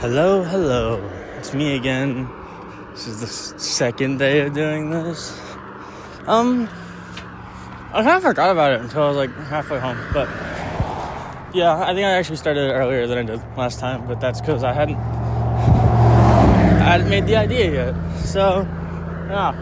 Hello. It's me again. This is the second day of doing this. I kind of forgot about it until I was like halfway home. But yeah, I think I actually started earlier than I did last time. But that's because I hadn't made the idea yet. So yeah,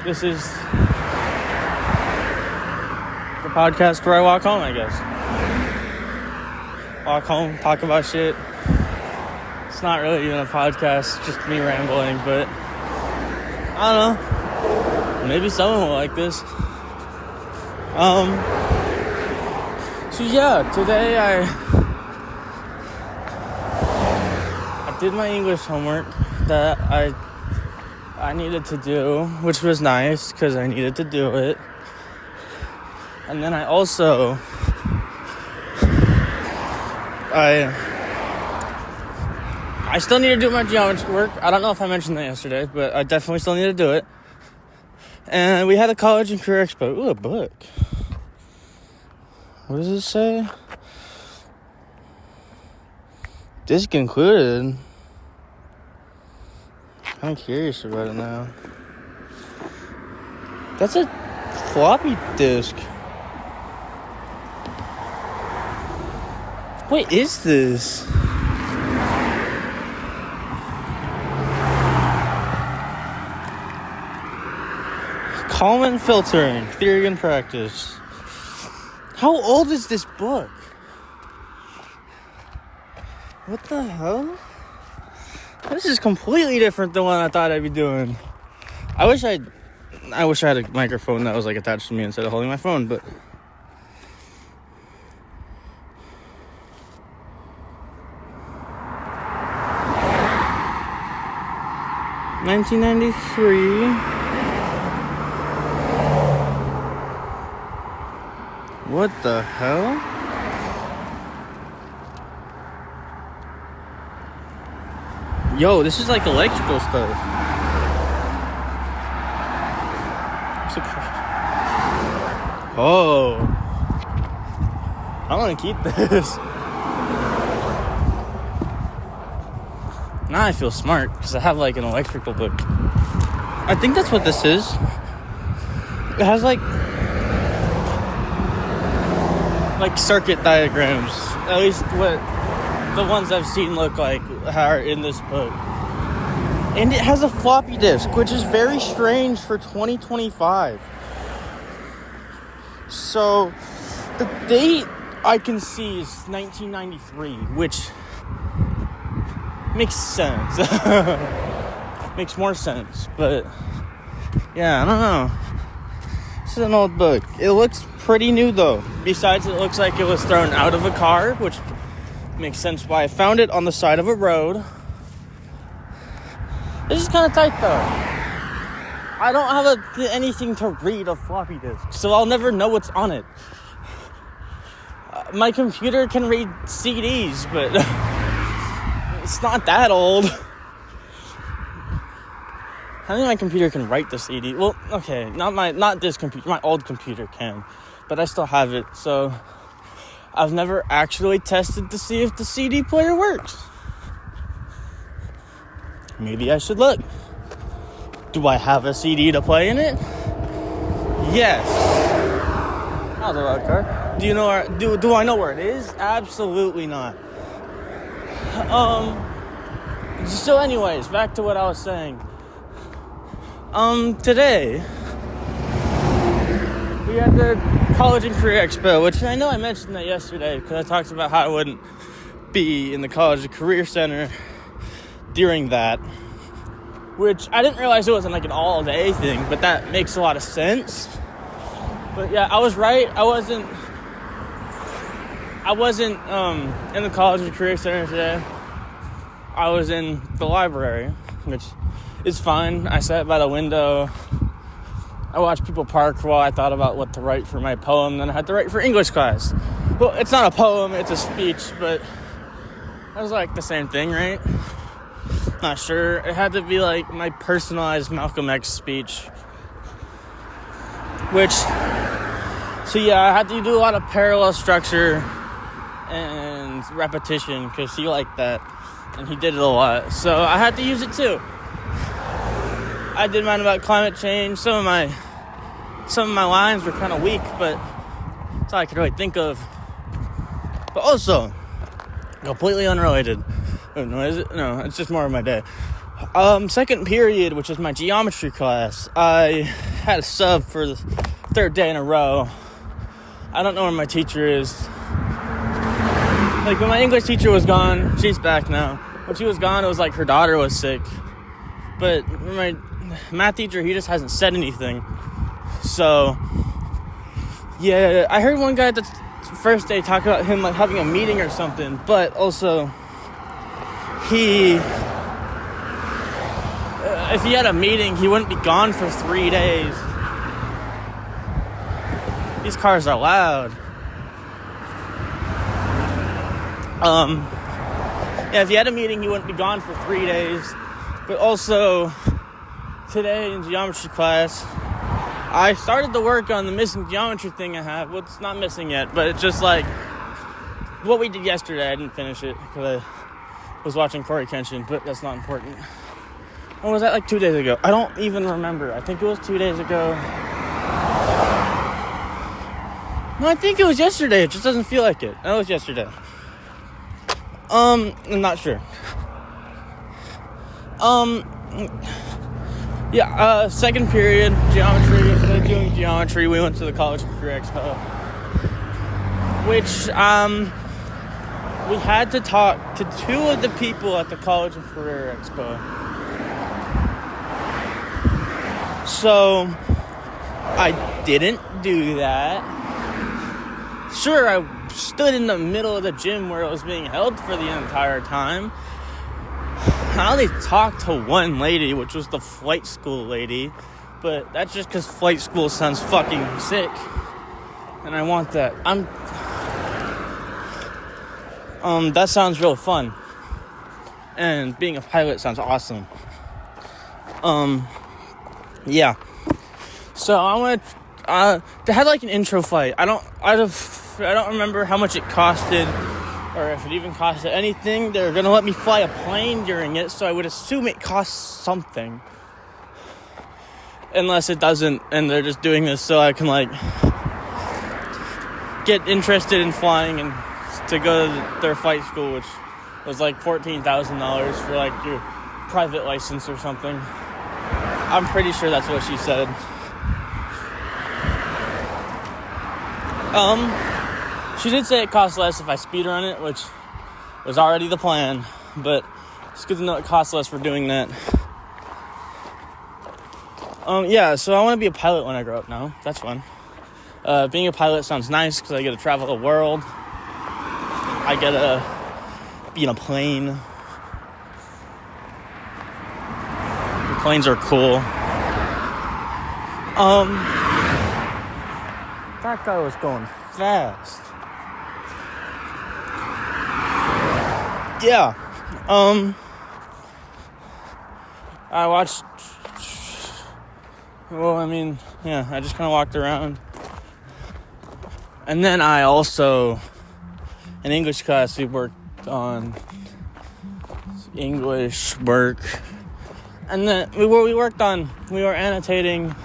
this is the podcast where I walk home, I guess. Walk home, talk about shit. It's not really even a podcast, it's just me rambling, but I don't know. Maybe someone will like this. So yeah, today I did my English homework that I needed to do, which was nice because I needed to do it. And then I also I still need to do my geometry work. I don't know if I mentioned that yesterday, but I definitely still need to do it. And we had a college and career expo. Ooh, a book. What does it say? This concluded. I'm curious about it now. That's a floppy disk. What is this? Kalman Filtering, Theory and Practice. How old is this book? What the hell? This is completely different than what I thought I'd be doing. I wish I had a microphone that was like attached to me instead of holding my phone, but 1993. What the hell? Yo, this is like electrical stuff. Oh. I want to keep this. Now I feel smart because I have like an electrical book. I think that's what this is. It has like circuit diagrams. At least what the ones I've seen look like are in this book. And it has a floppy disk, which is very strange for 2025. So the date I can see is 1993, which makes sense. Makes more sense, but yeah, I don't know. This is an old book. It looks pretty new though. Besides, it looks like it was thrown out of a car, which makes sense why I found it on the side of a road. This is kind of tight though. I don't have anything to read a floppy disk, so I'll never know what's on it. My computer can read CDs, but it's not that old. I think my computer can write the CD. Well, okay, not this computer. My old computer can, but I still have it. So I've never actually tested to see if the CD player works. Maybe I should look. Do I have a CD to play in it? Yes. That was a loud car. Do you know where? Do I know where it is? Absolutely not. So anyways, back to what I was saying. Today we had the College and Career Expo, which I know I mentioned that yesterday because I talked about how I wouldn't be in the College and Career Center during that, which I didn't realize it wasn't like an all-day thing, but that makes a lot of sense. But yeah, I was right. I wasn't in the College and Career Center today. I was in the library, which is fine. I sat by the window. I watched people park while I thought about what to write for my poem. Then I had to write for English class. Well, it's not a poem, it's a speech, but that was like the same thing, right? Not sure. It had to be like my personalized Malcolm X speech. So yeah, I had to do a lot of parallel structure and and repetition because he liked that and he did it a lot. So I had to use it too. I did mine about climate change. Some of my lines were kind of weak, but that's all I could really think of. But also, completely unrelated. Oh, no, is it? No, it's just more of my day. Second period, which is my geometry class, I had a sub for the third day in a row. I don't know where my teacher is. Like, when my English teacher was gone, she's back now. When she was gone, it was like her daughter was sick. But my math teacher, he just hasn't said anything. So, yeah, I heard one guy at the first day talk about him like having a meeting or something, but also if he had a meeting, he wouldn't be gone for 3 days. These cars are loud. Yeah, if he had a meeting, he wouldn't be gone for 3 days. But also, today in geometry class, I started to work on the missing geometry thing I have. Well, it's not missing yet, but it's just like what we did yesterday. I didn't finish it because I was watching Corey Kenshin, but that's not important. Or was that like 2 days ago? I don't even remember. I think it was 2 days ago. No, I think it was yesterday. It just doesn't feel like it. That was yesterday. I'm not sure. Yeah, second period, geometry. Instead of doing geometry, we went to the College and Career Expo. Which, we had to talk to two of the people at the College and Career Expo. So, I didn't do that. Sure, I stood in the middle of the gym where it was being held for the entire time. I only talked to one lady, which was the flight school lady. But that's just because flight school sounds fucking sick. And I want that. That sounds real fun. And being a pilot sounds awesome. Yeah. So I want to, they had like an intro flight. I don't remember how much it costed or if it even costed anything. They're going to let me fly a plane during it, so I would assume it costs something. Unless it doesn't, and they're just doing this so I can, like, get interested in flying and to go to their flight school, which was like $14,000 for, like, your private license or something. I'm pretty sure that's what she said. She did say it costs less if I speedrun it, which was already the plan, but it's good to know it costs less for doing that. Yeah, so I want to be a pilot when I grow up now. That's fun. Being a pilot sounds nice because I get to travel the world. I get to be in a plane. The planes are cool. That guy was going fast. Yeah. I watched... Well, I mean, yeah, I just kind of walked around. And then I also... In English class, we worked on English work. And then we were annotating...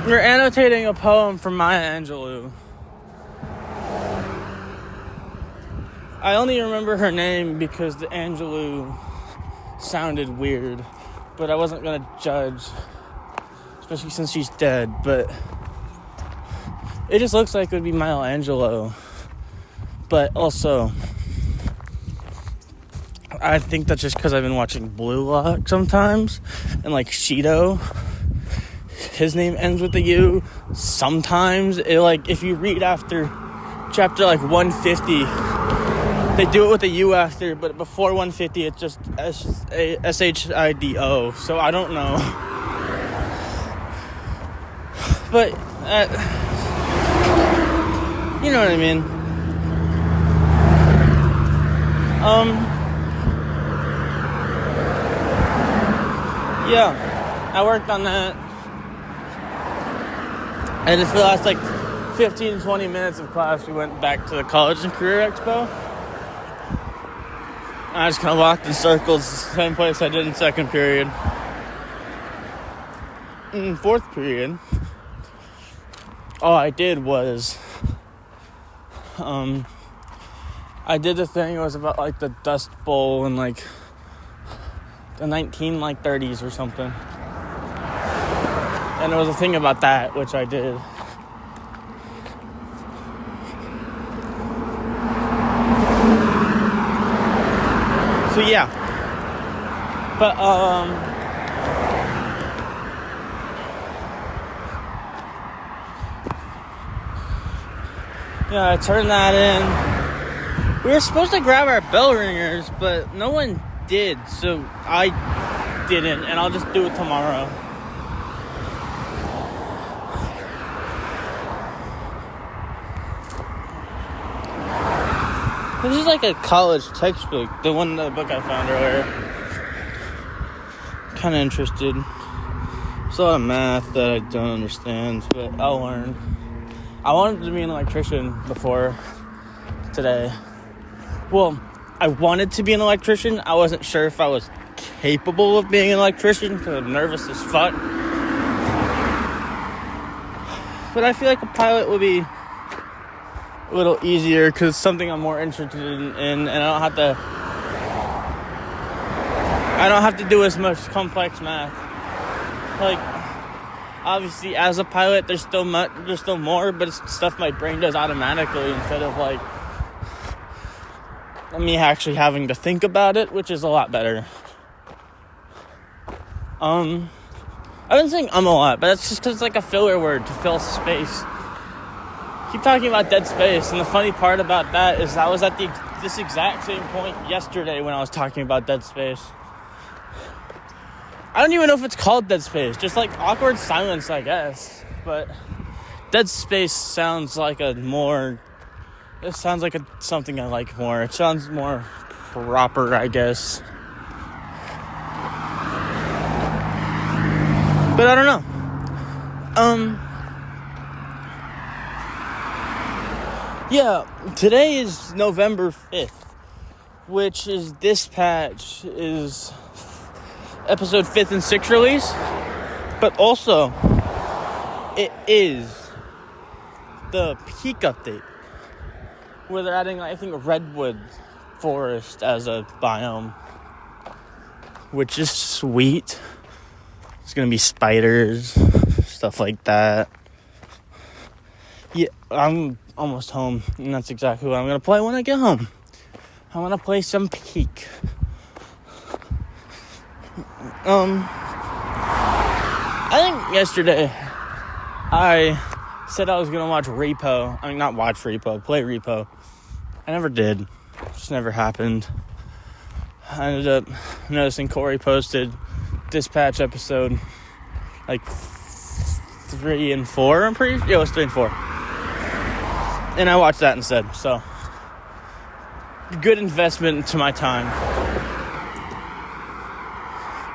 We're annotating a poem from Maya Angelou. I only remember her name because the Angelou sounded weird, but I wasn't gonna judge, especially since she's dead, but it just looks like it would be Maya Angelou. But also, I think that's just because I've been watching Blue Lock sometimes, and like Shido, his name ends with a U. Sometimes, if you read after chapter like 150, they do it with a U after, but before 150, it's just SHIDO. So I don't know. But, you know what I mean. Yeah, I worked on that. And for the last 15, 20 minutes of class, we went back to the College and Career Expo. I just kind of walked in circles, the same place I did in second period. In fourth period, all I did was, I did the thing. It was about the Dust Bowl and the 1930s or something. And there was a thing about that, which I did. So yeah. But yeah, I turned that in. We were supposed to grab our bell ringers, but no one did, so I didn't, and I'll just do it tomorrow. This is a college textbook, the book I found earlier. Kind of interested. There's a lot of math that I don't understand, but I'll learn. I wanted to be an electrician before today. Well, I wanted to be an electrician. I wasn't sure if I was capable of being an electrician because I'm nervous as fuck. But I feel like a pilot would be a little easier because it's something I'm more interested in, and I don't have to do as much complex math. Obviously, as a pilot, there's still more, but it's stuff my brain does automatically instead of me actually having to think about it, which is a lot better. I've been saying a lot, but that's just because it's a filler word to fill space. Keep talking about Dead Space, and the funny part about that is I was at this exact same point yesterday when I was talking about Dead Space. I don't even know if it's called Dead Space, just awkward silence, I guess. But Dead Space sounds like something I like more. It sounds more proper, I guess. But I don't know. Yeah, today is November 5th, which is Dispatch is episode 5th and 6th release, but also it is the peak update where they're adding, I think, a redwood forest as a biome, which is sweet. There's gonna be spiders, stuff like that. Yeah, I'm almost home, and that's exactly what I'm gonna play when I get home. I wanna play some Peak. I think yesterday I said I was gonna watch Repo. I mean, not watch Repo, play Repo. I never did. It just never happened. I ended up noticing Corey posted Dispatch episode 3 and 4. It was 3 and 4. And I watched that instead, so good investment into my time.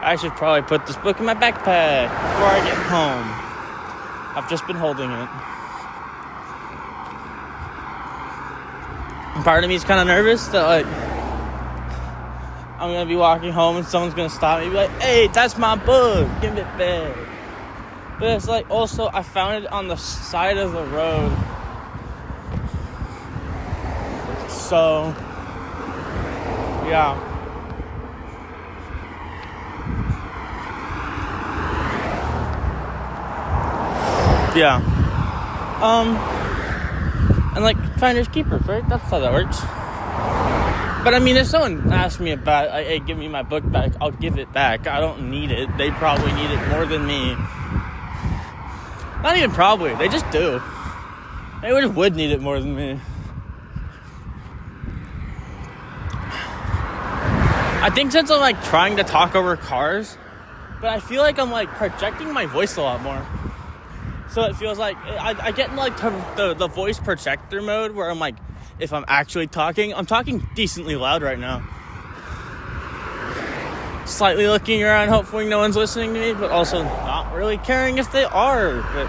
I should probably put this book in my backpack before I get home. I've just been holding it. And part of me is kind of nervous that I'm going to be walking home and someone's going to stop me and be like, hey, that's my book, give it back. But it's also, I found it on the side of the road. So, yeah. Yeah. And finders keepers, right? That's how that works. But I mean, if someone asks me about, hey, give me my book back, I'll give it back. I don't need it. They probably need it more than me. Not even probably. They just do. They would need it more than me. I think since I'm trying to talk over cars, but I feel like I'm projecting my voice a lot more. So it feels like I get in the voice projector mode where I'm if I'm actually talking, I'm talking decently loud right now. Slightly looking around, hoping no one's listening to me, but also not really caring if they are. But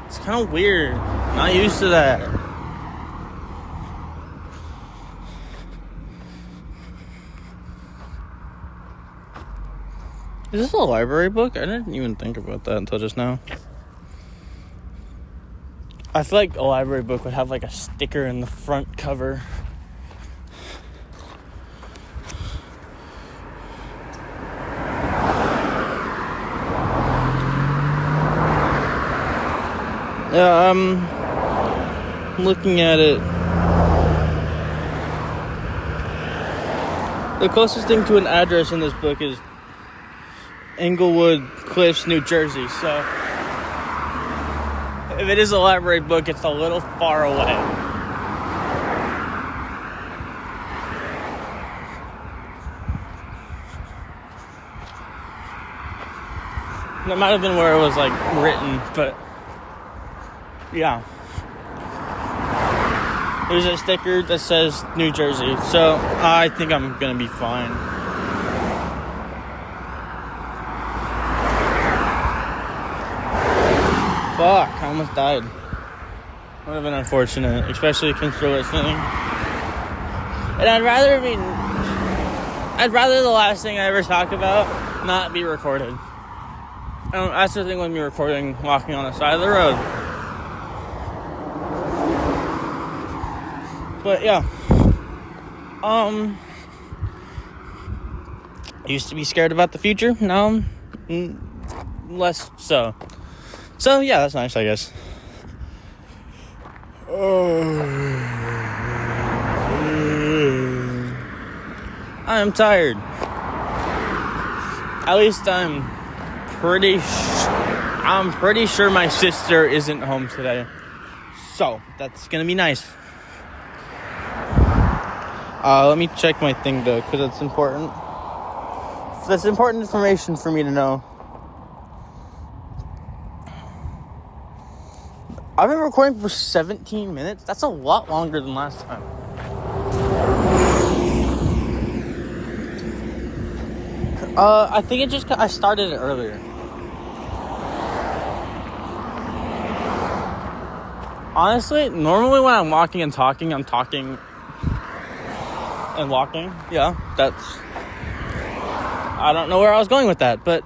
It's kind of weird. Not used to that. Is this a library book? I didn't even think about that until just now. I feel like a library book would have like a sticker in the front cover. Yeah, I'm looking at it. The closest thing to an address in this book is Englewood Cliffs, New Jersey. So if it is a library book, it's a little far away. That might have been where it was like written, but yeah. There's a sticker that says New Jersey, so I think I'm gonna be fine. Fuck, I almost died. Would have been unfortunate, especially since you're listening. And I'd rather the last thing I ever talk about not be recorded. That's the thing with me recording walking on the side of the road. But yeah. I used to be scared about the future. Now I'm less so. So yeah, that's nice, I guess. I'm tired. At least I'm pretty sure my sister isn't home today. So that's gonna be nice. Let me check my thing though, because it's important. That's important information for me to know. I've been recording for 17 minutes. That's a lot longer than last time. I think I started it earlier. Honestly, normally when I'm walking and talking, I'm talking and walking. Yeah, I don't know where I was going with that, but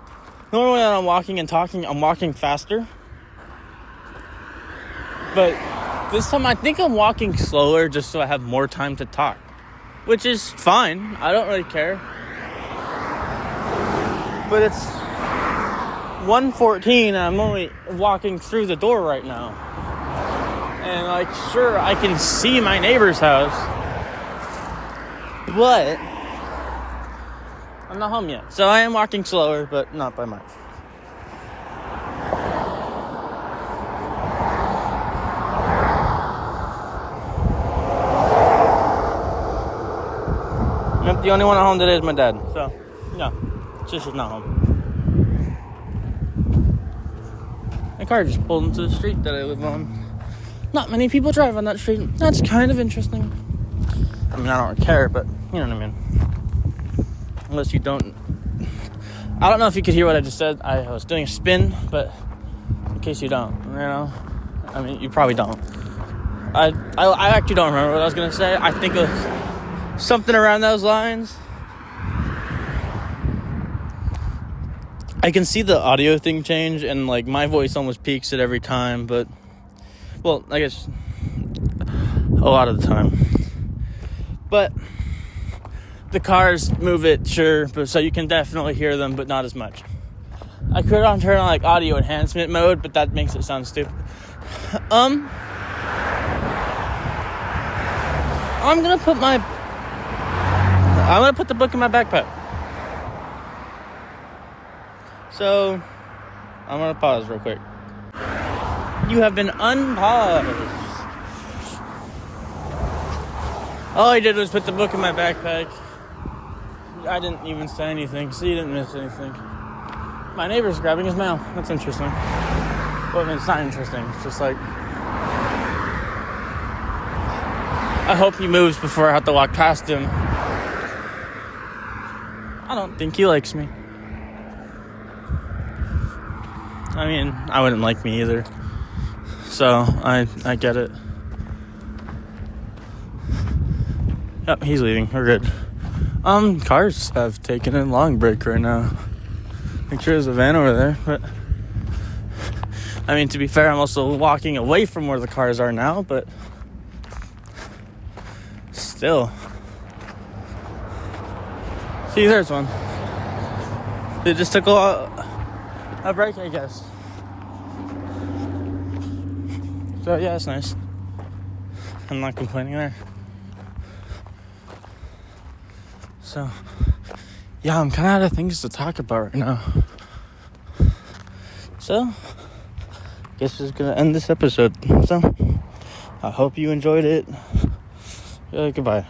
normally when I'm walking and talking, I'm walking faster. But this time I think I'm walking slower just so I have more time to talk, which is fine. I don't really care. But it's 1:14 and I'm only walking through the door right now. And like, sure, I can see my neighbor's house, but I'm not home yet. So I am walking slower, but not by much. Yep, the only one at home today is my dad. So, yeah, sister's not home. My car just pulled into the street that I live on. Not many people drive on that street. That's kind of interesting. I mean, I don't care, but you know what I mean. Unless you don't. I don't know if you could hear what I just said. I was doing a spin, but in case you don't, you know. I mean, you probably don't. I actually don't remember what I was going to say. I think it was something around those lines. I can see the audio thing change, and like my voice almost peaks it every time, but well, I guess a lot of the time. But the cars move it, sure, but so you can definitely hear them, but not as much. I could turn on like audio enhancement mode, but that makes it sound stupid. I'm gonna put the book in my backpack. So I'm gonna pause real quick. You have been unpaused. All I did was put the book in my backpack. I didn't even say anything, so you didn't miss anything. My neighbor's grabbing his mail. That's interesting. Well, I mean, it's not interesting. It's just like, I hope he moves before I have to walk past him. I don't think he likes me. I mean, I wouldn't like me either. So I get it. Yep, he's leaving. We're good. Cars have taken a long break right now. Make sure there's a van over there, but I mean, to be fair, I'm also walking away from where the cars are now, but still. See, there's one. They just took a break, I guess. So yeah, it's nice. I'm not complaining there. So yeah, I'm kind of out of things to talk about right now. So guess just gonna end this episode. So I hope you enjoyed it. Goodbye.